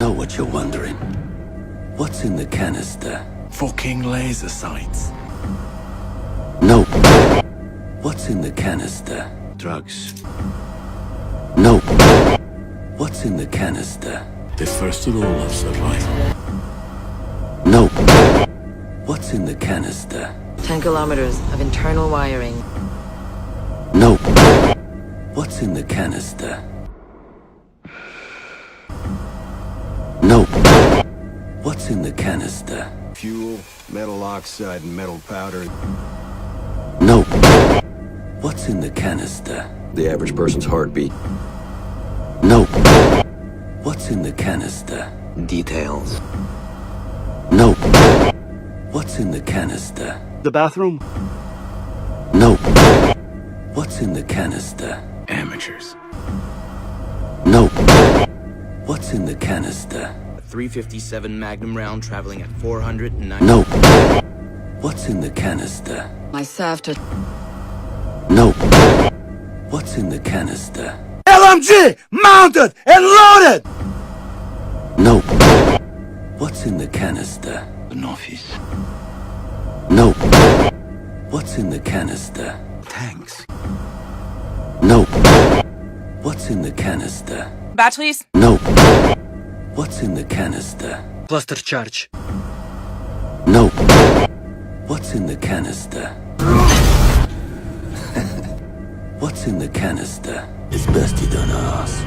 Know what you're wondering. What's in the canister? Fucking laser sights. No. What's in the canister? Drugs. No. What's in the canister? The first rule of survival. No. What's in the canister? 10 kilometers of internal wiring. No. What's in the canister? No. What's in the canister? Fuel, metal oxide, and metal powder. No. What's in the canister? The average person's heartbeat. No. What's in the canister? Details. No. What's in the canister? The bathroom? No. What's in the canister? Amateurs. No. What's in the canister? A 357 Magnum round traveling at 490. No. What's in the canister? My SAFTA. No. What's in the canister? LMG! Mounted and loaded! No. What's in the canister? An office. No. What's in the canister? Tanks. No. What's in the canister? Batteries? No. What's in the canister? Cluster charge. No. What's in the canister? What's in the canister? It's best you don't ask.